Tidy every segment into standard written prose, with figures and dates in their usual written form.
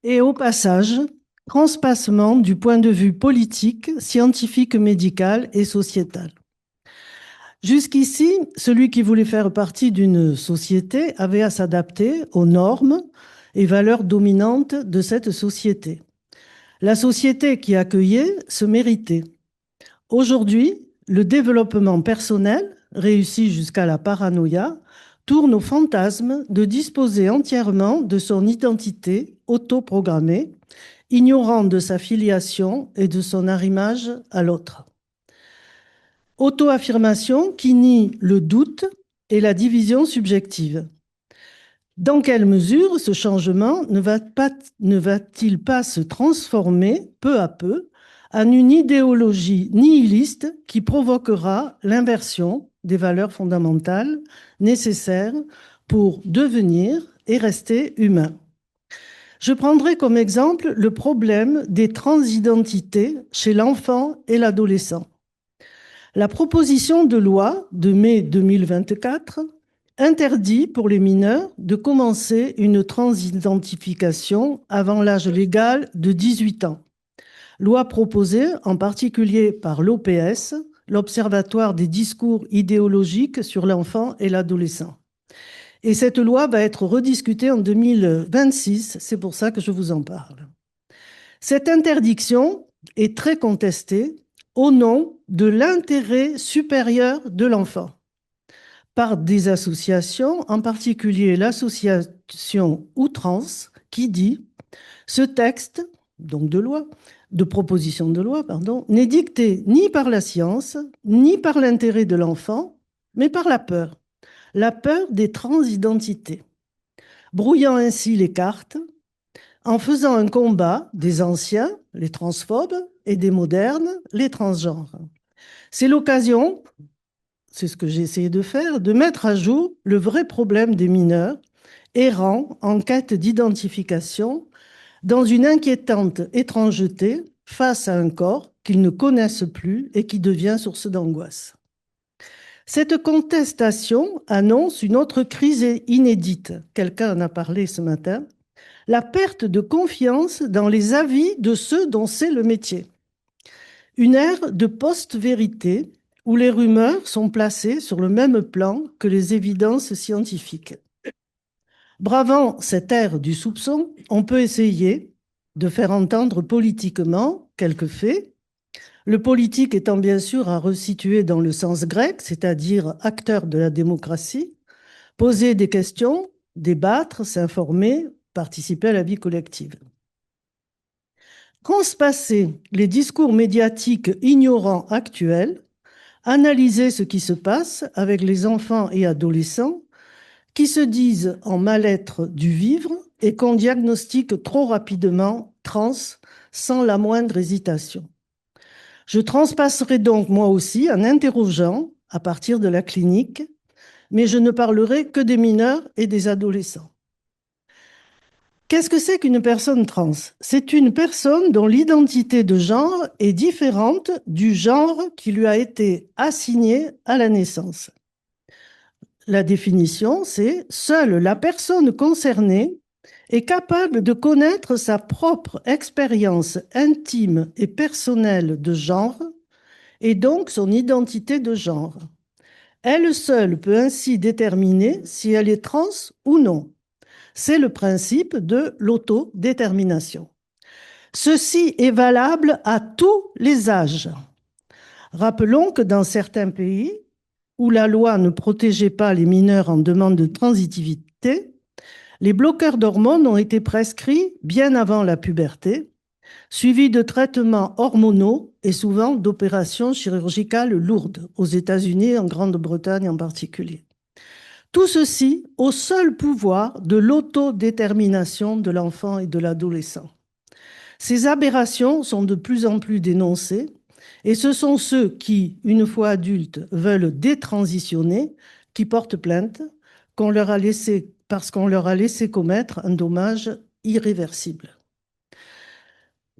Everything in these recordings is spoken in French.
Et au passage, transpassement du point de vue politique, scientifique, médical et sociétal. Jusqu'ici, celui qui voulait faire partie d'une société avait à s'adapter aux normes et valeurs dominantes de cette société. La société qui accueillait se méritait. Aujourd'hui, le développement personnel, réussi jusqu'à la paranoïa, tourne au fantasme de disposer entièrement de son identité autoprogrammée, ignorant de sa filiation et de son arrimage à l'autre. Auto-affirmation qui nie le doute et la division subjective. Dans quelle mesure ce changement ne va-t-il pas se transformer peu à peu en une idéologie nihiliste qui provoquera l'inversion des valeurs fondamentales nécessaires pour devenir et rester humain? Je prendrai comme exemple le problème des transidentités chez l'enfant et l'adolescent. La proposition de loi de mai 2024 interdit pour les mineurs de commencer une transidentification avant l'âge légal de 18 ans. Loi proposée en particulier par l'OPS, l'Observatoire des discours idéologiques sur l'enfant et l'adolescent. Et cette loi va être rediscutée en 2026, c'est pour ça que je vous en parle. Cette interdiction est très contestée au nom de l'intérêt supérieur de l'enfant par des associations, en particulier l'association Outrance, qui dit « Ce texte, donc de proposition de loi, n'est dicté ni par la science, ni par l'intérêt de l'enfant, mais par la peur des transidentités, brouillant ainsi les cartes, en faisant un combat des anciens, les transphobes, et des modernes, les transgenres. C'est l'occasion, c'est ce que j'ai essayé de faire, de mettre à jour le vrai problème des mineurs errant en quête d'identification dans une inquiétante étrangeté face à un corps qu'ils ne connaissent plus et qui devient source d'angoisse. Cette contestation annonce une autre crise inédite, quelqu'un en a parlé ce matin, la perte de confiance dans les avis de ceux dont c'est le métier. Une ère de post-vérité où les rumeurs sont placées sur le même plan que les évidences scientifiques. Bravant cette ère du soupçon, on peut essayer de faire entendre politiquement quelques faits, le politique étant bien sûr à resituer dans le sens grec, c'est-à-dire acteur de la démocratie, poser des questions, débattre, s'informer, participer à la vie collective. Conspasser les discours médiatiques ignorants actuels, analyser ce qui se passe avec les enfants et adolescents qui se disent en mal-être du vivre et qu'on diagnostique trop rapidement trans sans la moindre hésitation. Je transpasserai donc moi aussi en interrogeant à partir de la clinique, mais je ne parlerai que des mineurs et des adolescents. Qu'est-ce que c'est qu'une personne trans? C'est une personne dont l'identité de genre est différente du genre qui lui a été assigné à la naissance. La définition, c'est seule la personne concernée est capable de connaître sa propre expérience intime et personnelle de genre et donc son identité de genre. Elle seule peut ainsi déterminer si elle est trans ou non. C'est le principe de l'autodétermination. Ceci est valable à tous les âges. Rappelons que dans certains pays où la loi ne protégeait pas les mineurs en demande de transitivité, les bloqueurs d'hormones ont été prescrits bien avant la puberté, suivis de traitements hormonaux et souvent d'opérations chirurgicales lourdes, aux États-Unis et en Grande-Bretagne en particulier. Tout ceci au seul pouvoir de l'autodétermination de l'enfant et de l'adolescent. Ces aberrations sont de plus en plus dénoncées et ce sont ceux qui, une fois adultes, veulent détransitionner qui portent plainte parce qu'on leur a laissé commettre un dommage irréversible.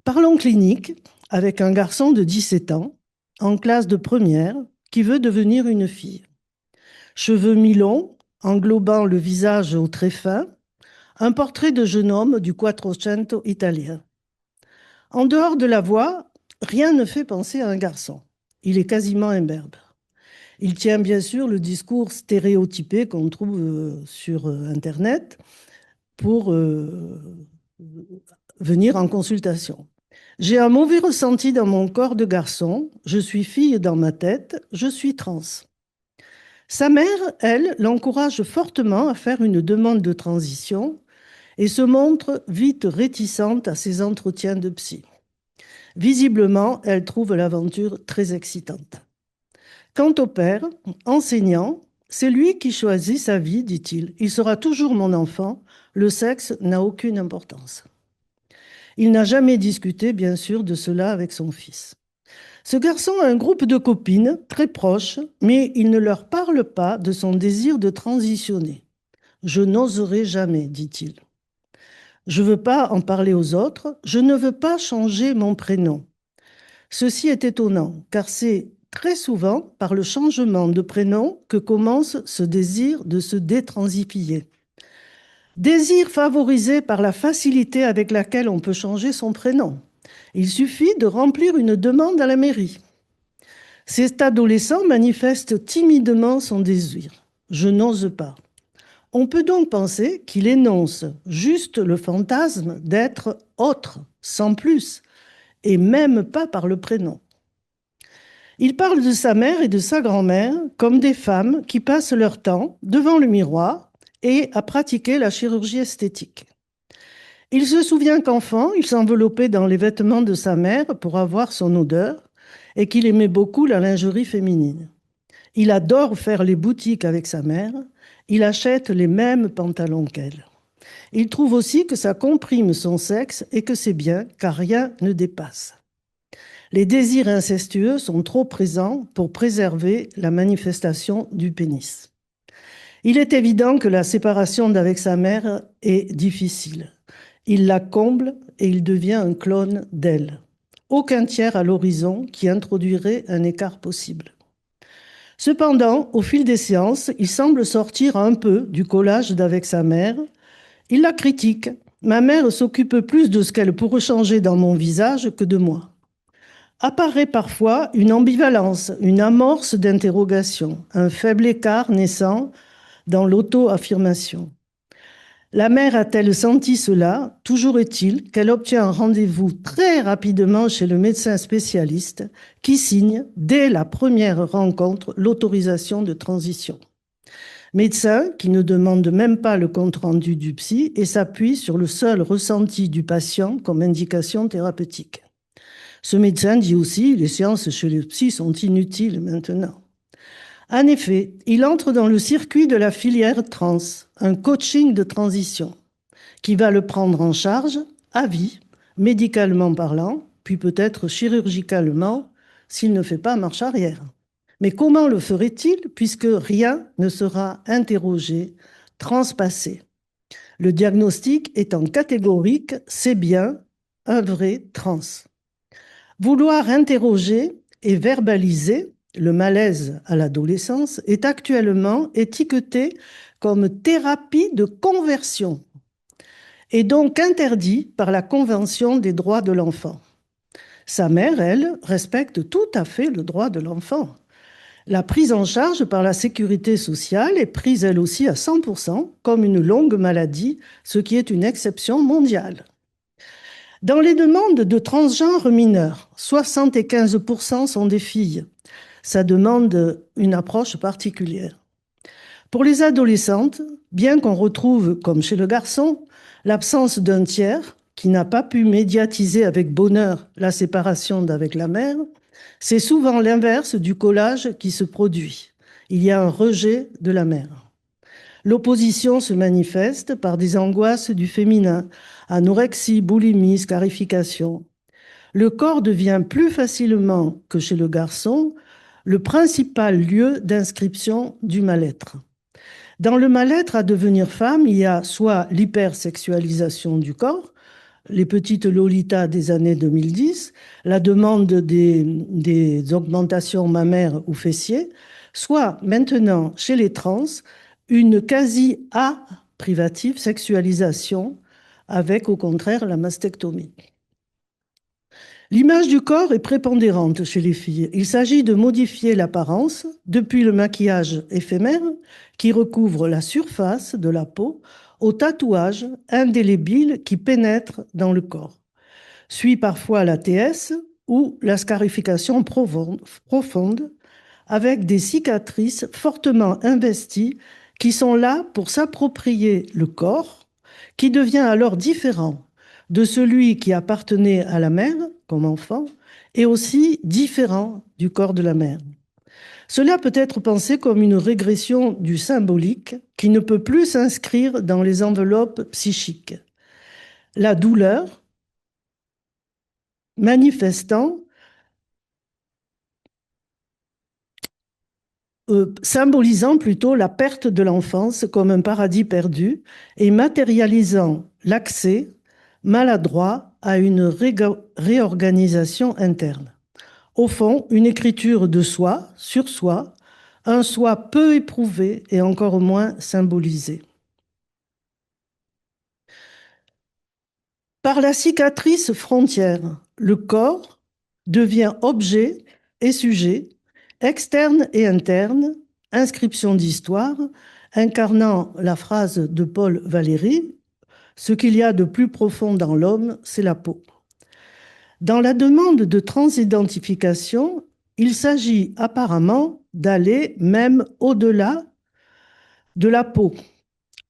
Parlons clinique avec un garçon de 17 ans en classe de première qui veut devenir une fille. Cheveux mi-longs, englobant le visage au très fin, un portrait de jeune homme du Quattrocento italien. En dehors de la voix, rien ne fait penser à un garçon. Il est quasiment imberbe. Il tient bien sûr le discours stéréotypé qu'on trouve sur Internet pour venir en consultation. J'ai un mauvais ressenti dans mon corps de garçon, je suis fille dans ma tête, je suis trans. Sa mère, elle, l'encourage fortement à faire une demande de transition et se montre vite réticente à ses entretiens de psy. Visiblement, elle trouve l'aventure très excitante. Quant au père, enseignant, c'est lui qui choisit sa vie, dit-il. Il sera toujours mon enfant, le sexe n'a aucune importance. Il n'a jamais discuté, bien sûr, de cela avec son fils. Ce garçon a un groupe de copines très proches, mais il ne leur parle pas de son désir de transitionner. Je n'oserai jamais, dit-il. Je ne veux pas en parler aux autres, je ne veux pas changer mon prénom. Ceci est étonnant, car c'est très souvent par le changement de prénom que commence ce désir de se détransifier. Désir favorisé par la facilité avec laquelle on peut changer son prénom. Il suffit de remplir une demande à la mairie. Cet adolescent manifeste timidement son désir. Je n'ose pas. On peut donc penser qu'il énonce juste le fantasme d'être autre, sans plus, et même pas par le prénom. Il parle de sa mère et de sa grand-mère comme des femmes qui passent leur temps devant le miroir et à pratiquer la chirurgie esthétique. Il se souvient qu'enfant, il s'enveloppait dans les vêtements de sa mère pour avoir son odeur et qu'il aimait beaucoup la lingerie féminine. Il adore faire les boutiques avec sa mère, il achète les mêmes pantalons qu'elle. Il trouve aussi que ça comprime son sexe et que c'est bien car rien ne dépasse. Les désirs incestueux sont trop présents pour préserver la manifestation du pénis. Il est évident que la séparation d'avec sa mère est difficile. Il la comble et il devient un clone d'elle. Aucun tiers à l'horizon qui introduirait un écart possible. Cependant, au fil des séances, il semble sortir un peu du collage d'avec sa mère. Il la critique. Ma mère s'occupe plus de ce qu'elle pourrait changer dans mon visage que de moi. Apparaît parfois une ambivalence, une amorce d'interrogation, un faible écart naissant dans l'auto-affirmation. La mère a-t-elle senti cela? Toujours est-il qu'elle obtient un rendez-vous très rapidement chez le médecin spécialiste qui signe, dès la première rencontre, l'autorisation de transition. Médecin qui ne demande même pas le compte-rendu du psy et s'appuie sur le seul ressenti du patient comme indication thérapeutique. Ce médecin dit aussi que les séances chez le psy sont inutiles maintenant. En effet, il entre dans le circuit de la filière trans, un coaching de transition, qui va le prendre en charge à vie, médicalement parlant, puis peut-être chirurgicalement s'il ne fait pas marche arrière. Mais comment le ferait-il puisque rien ne sera interrogé, transpassé? Le diagnostic étant catégorique, c'est bien un vrai trans. Vouloir interroger et verbaliser le malaise à l'adolescence est actuellement étiqueté comme thérapie de conversion et donc interdit par la Convention des droits de l'enfant. Sa mère, elle, respecte tout à fait le droit de l'enfant. La prise en charge par la sécurité sociale est prise elle aussi à 100% comme une longue maladie, ce qui est une exception mondiale. Dans les demandes de transgenres mineurs, 75% sont des filles. Ça demande une approche particulière. Pour les adolescentes, bien qu'on retrouve, comme chez le garçon, l'absence d'un tiers qui n'a pas pu médiatiser avec bonheur la séparation d'avec la mère, c'est souvent l'inverse du collage qui se produit. Il y a un rejet de la mère. L'opposition se manifeste par des angoisses du féminin, anorexie, boulimie, scarification. Le corps devient plus facilement que chez le garçon le principal lieu d'inscription du mal-être. Dans le mal-être à devenir femme, il y a soit l'hypersexualisation du corps, les petites Lolitas des années 2010, la demande des augmentations mammaires ou fessiers, soit maintenant chez les trans, une quasi-privative sexualisation avec au contraire la mastectomie. L'image du corps est prépondérante chez les filles. Il s'agit de modifier l'apparence depuis le maquillage éphémère qui recouvre la surface de la peau au tatouage indélébile qui pénètre dans le corps. Suit parfois la TS ou la scarification profonde avec des cicatrices fortement investies qui sont là pour s'approprier le corps qui devient alors différent de celui qui appartenait à la mère comme enfant et aussi différent du corps de la mère. Cela peut être pensé comme une régression du symbolique qui ne peut plus s'inscrire dans les enveloppes psychiques. La douleur manifestant, symbolisant plutôt la perte de l'enfance comme un paradis perdu et matérialisant l'accès maladroit à une réorganisation interne. Au fond, une écriture de soi, sur soi, un soi peu éprouvé et encore moins symbolisé. Par la cicatrice frontière, le corps devient objet et sujet, externe et interne, inscription d'histoire, incarnant la phrase de Paul Valéry, ce qu'il y a de plus profond dans l'homme, c'est la peau. Dans la demande de transidentification, il s'agit apparemment d'aller même au-delà de la peau.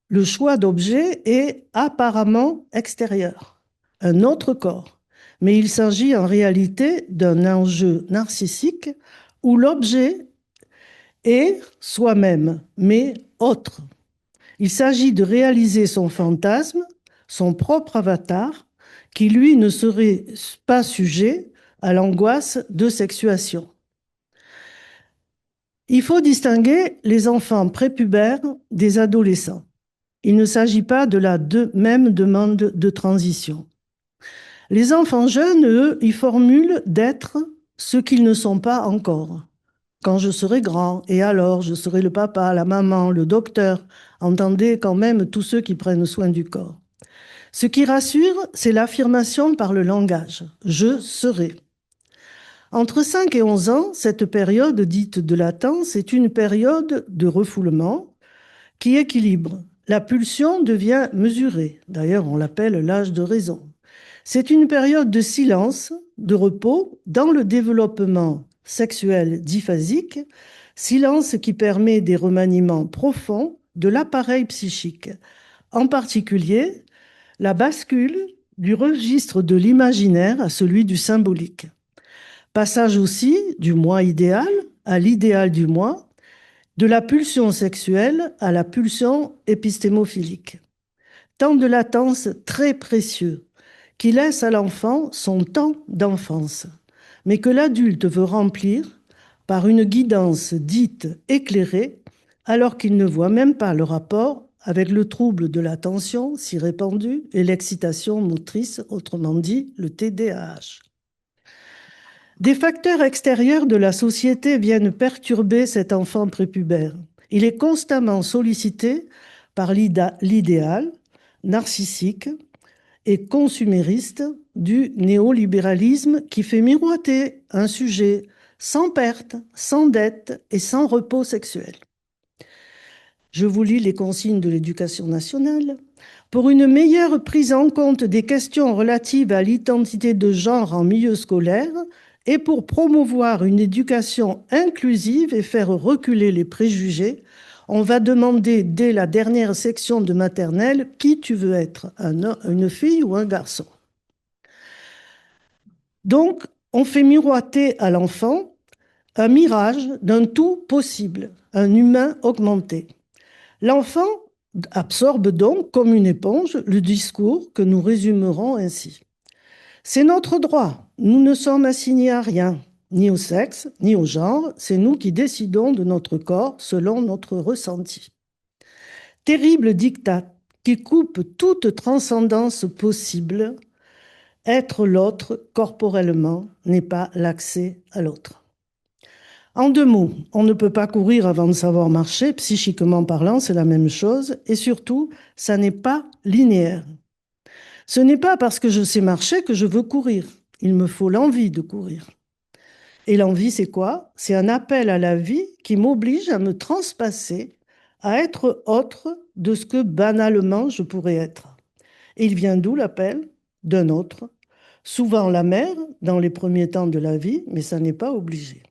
Le choix d'objet est apparemment extérieur, un autre corps. Mais il s'agit en réalité d'un enjeu narcissique où l'objet est soi-même, mais autre. Il s'agit de réaliser son fantasme, son propre avatar, qui lui ne serait pas sujet à l'angoisse de sexuation. Il faut distinguer les enfants prépubères des adolescents. Il ne s'agit pas de la même demande de transition. Les enfants jeunes, eux, y formulent d'être ce qu'ils ne sont pas encore. Quand je serai grand, et alors je serai le papa, la maman, le docteur. Entendez quand même tous ceux qui prennent soin du corps. Ce qui rassure, c'est l'affirmation par le langage. Je serai. Entre 5 et 11 ans, cette période dite de latence est une période de refoulement qui équilibre. La pulsion devient mesurée. D'ailleurs, on l'appelle l'âge de raison. C'est une période de silence, de repos dans le développement sexuel diphasique, silence qui permet des remaniements profonds de l'appareil psychique, en particulier la bascule du registre de l'imaginaire à celui du symbolique. Passage aussi du moi idéal à l'idéal du moi, de la pulsion sexuelle à la pulsion épistémophilique. Temps de latence très précieux qui laisse à l'enfant son temps d'enfance, mais que l'adulte veut remplir par une guidance dite éclairée, alors qu'il ne voit même pas le rapport avec le trouble de l'attention si répandu et l'excitation motrice, autrement dit le TDAH. Des facteurs extérieurs de la société viennent perturber cet enfant prépubère. Il est constamment sollicité par l'idéal narcissique et consumériste du néolibéralisme qui fait miroiter un sujet sans perte, sans dette et sans repos sexuel. Je vous lis les consignes de l'Éducation nationale. Pour une meilleure prise en compte des questions relatives à l'identité de genre en milieu scolaire et pour promouvoir une éducation inclusive et faire reculer les préjugés, on va demander dès la dernière section de maternelle qui tu veux être, une fille ou un garçon. Donc, on fait miroiter à l'enfant un mirage d'un tout possible, un humain augmenté. L'enfant absorbe donc comme une éponge le discours que nous résumerons ainsi. C'est notre droit, nous ne sommes assignés à rien, ni au sexe, ni au genre, c'est nous qui décidons de notre corps selon notre ressenti. Terrible diktat qui coupe toute transcendance possible. Être l'autre corporellement n'est pas l'accès à l'autre. En deux mots, on ne peut pas courir avant de savoir marcher, psychiquement parlant, c'est la même chose, et surtout, ça n'est pas linéaire. Ce n'est pas parce que je sais marcher que je veux courir. Il me faut l'envie de courir. Et l'envie, c'est quoi? C'est un appel à la vie qui m'oblige à me transpasser, à être autre de ce que banalement je pourrais être. Et il vient d'où l'appel? D'un autre. Souvent la mère, dans les premiers temps de la vie, mais ça n'est pas obligé.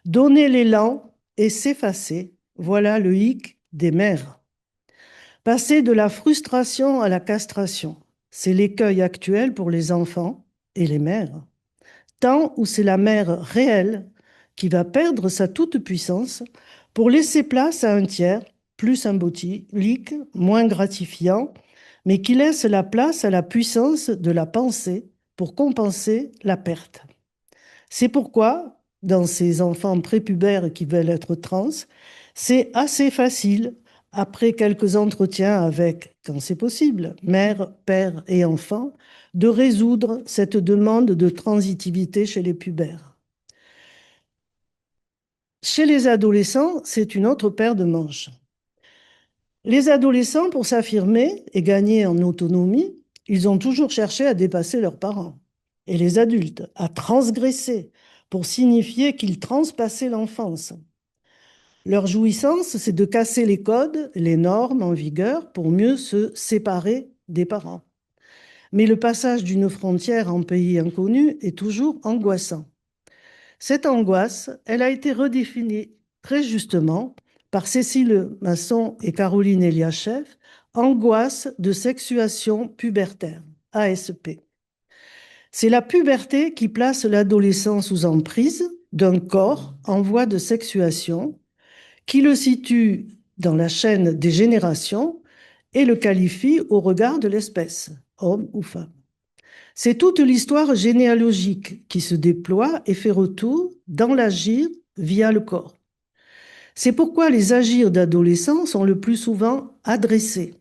Donner l'élan et s'effacer, voilà le hic des mères. Passer de la frustration à la castration, c'est l'écueil actuel pour les enfants et les mères. Tant où c'est la mère réelle qui va perdre sa toute-puissance pour laisser place à un tiers plus symbolique, moins gratifiant, mais qui laisse la place à la puissance de la pensée pour compenser la perte. C'est pourquoi, dans ces enfants prépubères qui veulent être trans, c'est assez facile, après quelques entretiens avec, quand c'est possible, mère, père et enfant, de résoudre cette demande de transitivité chez les pubères. Chez les adolescents, c'est une autre paire de manches. Les adolescents, pour s'affirmer et gagner en autonomie, ils ont toujours cherché à dépasser leurs parents. Et les adultes, à transgresser pour signifier qu'ils transpassaient l'enfance. Leur jouissance, c'est de casser les codes, les normes en vigueur pour mieux se séparer des parents. Mais le passage d'une frontière en pays inconnu est toujours angoissant. Cette angoisse, elle a été redéfinie très justement par Cécile Masson et Caroline Eliachev, angoisse de sexuation pubertaire, ASP. C'est la puberté qui place l'adolescent sous emprise d'un corps en voie de sexuation, qui le situe dans la chaîne des générations et le qualifie au regard de l'espèce, homme ou femme. C'est toute l'histoire généalogique qui se déploie et fait retour dans l'agir via le corps. C'est pourquoi les agirs d'adolescents sont le plus souvent adressés.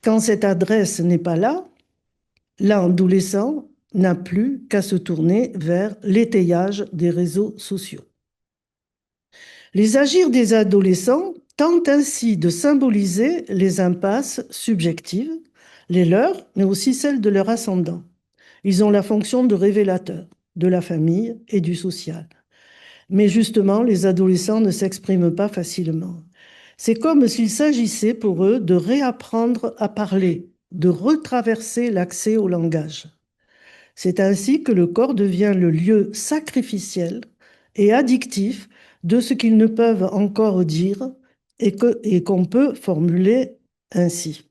Quand cette adresse n'est pas là, l'adolescent n'a plus qu'à se tourner vers l'étayage des réseaux sociaux. Les agirs des adolescents tentent ainsi de symboliser les impasses subjectives, les leurs, mais aussi celles de leurs ascendants. Ils ont la fonction de révélateur de la famille et du social. Mais justement, les adolescents ne s'expriment pas facilement. C'est comme s'il s'agissait pour eux de réapprendre à parler, de retraverser l'accès au langage. C'est ainsi que le corps devient le lieu sacrificiel et addictif de ce qu'ils ne peuvent encore dire et qu'on peut formuler ainsi.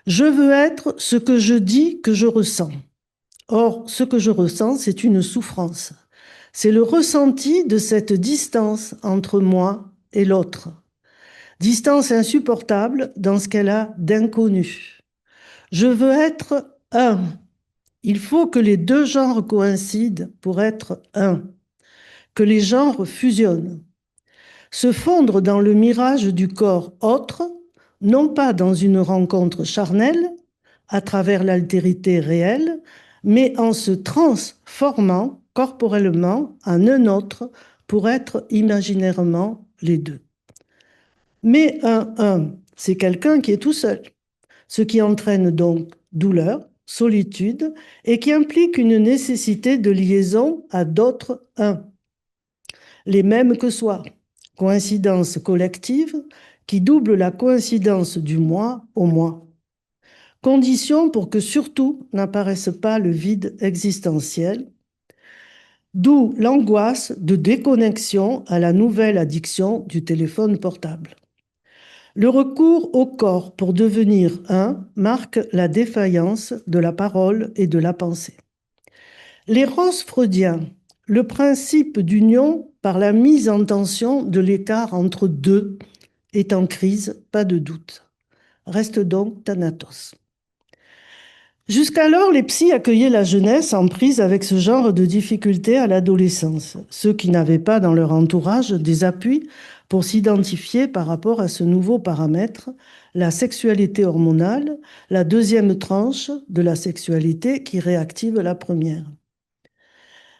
Je veux être ce que je dis que je ressens. Or, ce que je ressens, c'est une souffrance. C'est le ressenti de cette distance entre moi et l'autre. Distance insupportable dans ce qu'elle a d'inconnu. Je veux être un. Il faut que les deux genres coïncident pour être un, que les genres fusionnent. Se fondre dans le mirage du corps autre, non pas dans une rencontre charnelle, à travers l'altérité réelle, mais en se transformant corporellement en un autre pour être imaginairement les deux. Mais un, c'est quelqu'un qui est tout seul, ce qui entraîne donc douleur, solitude et qui implique une nécessité de liaison à d'autres uns, les mêmes que soi, coïncidence collective qui double la coïncidence du moi au moi. Condition pour que surtout n'apparaisse pas le vide existentiel, d'où l'angoisse de déconnexion à la nouvelle addiction du téléphone portable. Le recours au corps pour devenir un marque la défaillance de la parole et de la pensée. L'éros freudien, le principe d'union par la mise en tension de l'écart entre deux, est en crise, pas de doute. Reste donc Thanatos. Jusqu'alors, les psys accueillaient la jeunesse en prise avec ce genre de difficultés à l'adolescence, ceux qui n'avaient pas dans leur entourage des appuis pour s'identifier par rapport à ce nouveau paramètre, la sexualité hormonale, la deuxième tranche de la sexualité qui réactive la première,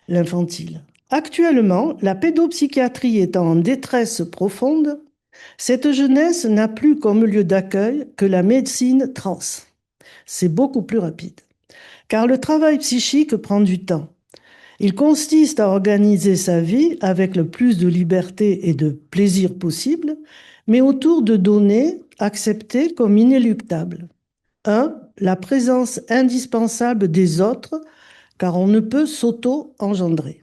l'infantile. Actuellement, la pédopsychiatrie étant en détresse profonde, cette jeunesse n'a plus comme lieu d'accueil que la médecine trans. C'est beaucoup plus rapide, car le travail psychique prend du temps. Il consiste à organiser sa vie avec le plus de liberté et de plaisir possible, mais autour de données acceptées comme inéluctables. 1. La présence indispensable des autres, car on ne peut s'auto-engendrer.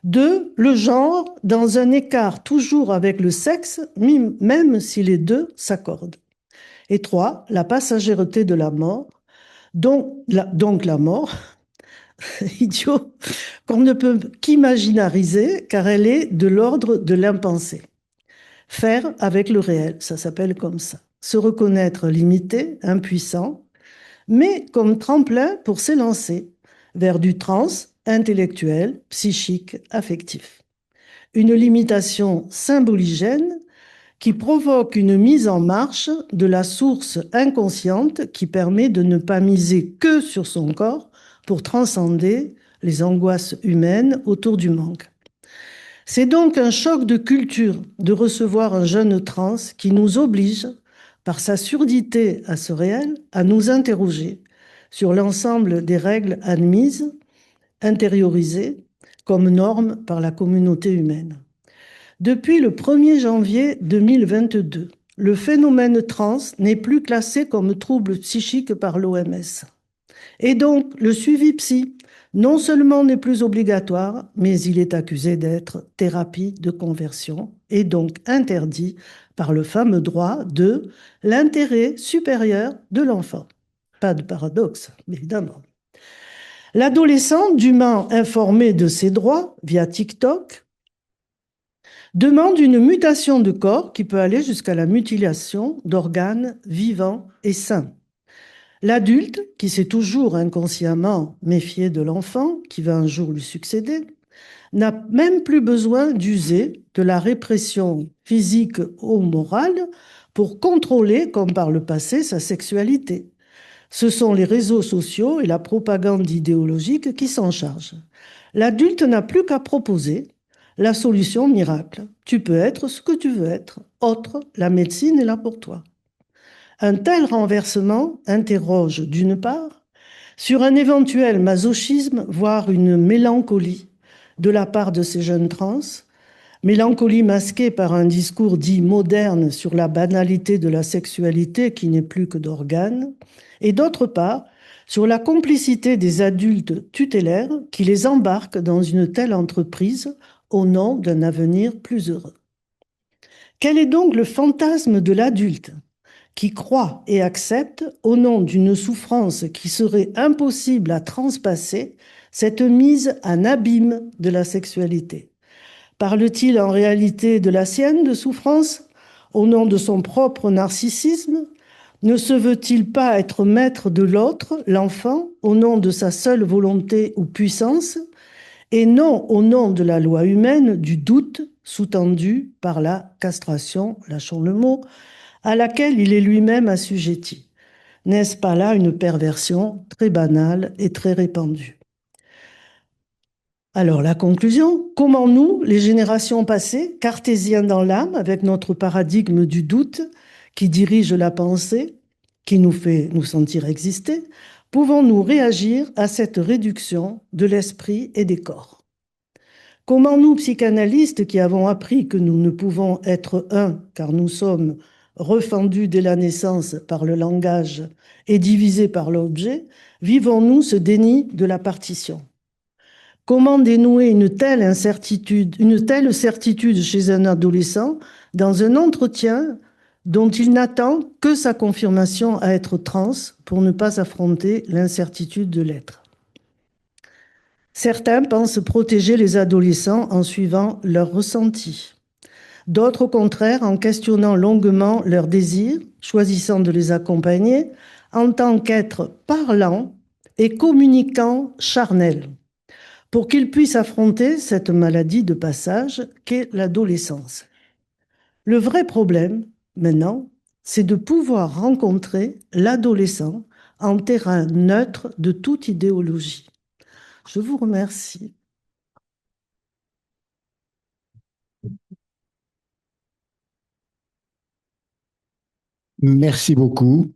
2. Le genre, dans un écart toujours avec le sexe, même si les deux s'accordent. Et 3. La passagèreté de la mort, donc la mort, idiot, qu'on ne peut qu'imaginariser car elle est de l'ordre de l'impensé. Faire avec le réel, ça s'appelle comme ça. Se reconnaître limité, impuissant, mais comme tremplin pour s'élancer vers du trans intellectuel, psychique, affectif. Une limitation symboligène qui provoque une mise en marche de la source inconsciente qui permet de ne pas miser que sur son corps pour transcender les angoisses humaines autour du manque. C'est donc un choc de culture de recevoir un jeune trans qui nous oblige, par sa surdité à ce réel, à nous interroger sur l'ensemble des règles admises, intériorisées comme normes par la communauté humaine. Depuis le 1er janvier 2022, le phénomène trans n'est plus classé comme trouble psychique par l'OMS. Et donc, le suivi psy, non seulement n'est plus obligatoire, mais il est accusé d'être thérapie de conversion et donc interdit par le fameux droit de l'intérêt supérieur de l'enfant. Pas de paradoxe, évidemment. L'adolescent, dûment informé de ses droits via TikTok, demande une mutation de corps qui peut aller jusqu'à la mutilation d'organes vivants et sains. L'adulte, qui s'est toujours inconsciemment méfié de l'enfant, qui va un jour lui succéder, n'a même plus besoin d'user de la répression physique ou morale pour contrôler, comme par le passé, sa sexualité. Ce sont les réseaux sociaux et la propagande idéologique qui s'en chargent. L'adulte n'a plus qu'à proposer la solution miracle. Tu peux être ce que tu veux être. Autre, la médecine est là pour toi. Un tel renversement interroge, d'une part, sur un éventuel masochisme, voire une mélancolie de la part de ces jeunes trans, mélancolie masquée par un discours dit moderne sur la banalité de la sexualité qui n'est plus que d'organes, et d'autre part, sur la complicité des adultes tutélaires qui les embarquent dans une telle entreprise au nom d'un avenir plus heureux. Quel est donc le fantasme de l'adulte qui croit et accepte, au nom d'une souffrance qui serait impossible à transpasser, cette mise en abîme de la sexualité? Parle-t-il en réalité de la sienne de souffrance, au nom de son propre narcissisme? Ne se veut-il pas être maître de l'autre, l'enfant, au nom de sa seule volonté ou puissance, et non au nom de la loi humaine du doute sous-tendu par la castration, lâchons le mot, à laquelle il est lui-même assujetti? N'est-ce pas là une perversion très banale et très répandue? Alors la conclusion, comment nous, les générations passées, cartésiens dans l'âme, avec notre paradigme du doute qui dirige la pensée, qui nous fait nous sentir exister, pouvons-nous réagir à cette réduction de l'esprit et des corps? Comment nous, psychanalystes, qui avons appris que nous ne pouvons être un, car nous sommes refendus dès la naissance par le langage et divisés par l'objet, vivons-nous ce déni de la partition? Comment dénouer une telle certitude chez un adolescent dans un entretien dont il n'attend que sa confirmation à être trans pour ne pas affronter l'incertitude de l'être? Certains pensent protéger les adolescents en suivant leurs ressentis. D'autres, au contraire, en questionnant longuement leurs désirs, choisissant de les accompagner en tant qu'êtres parlants et communicants charnels, pour qu'ils puissent affronter cette maladie de passage qu'est l'adolescence. Le vrai problème, maintenant, c'est de pouvoir rencontrer l'adolescent en terrain neutre de toute idéologie. Je vous remercie. Merci beaucoup.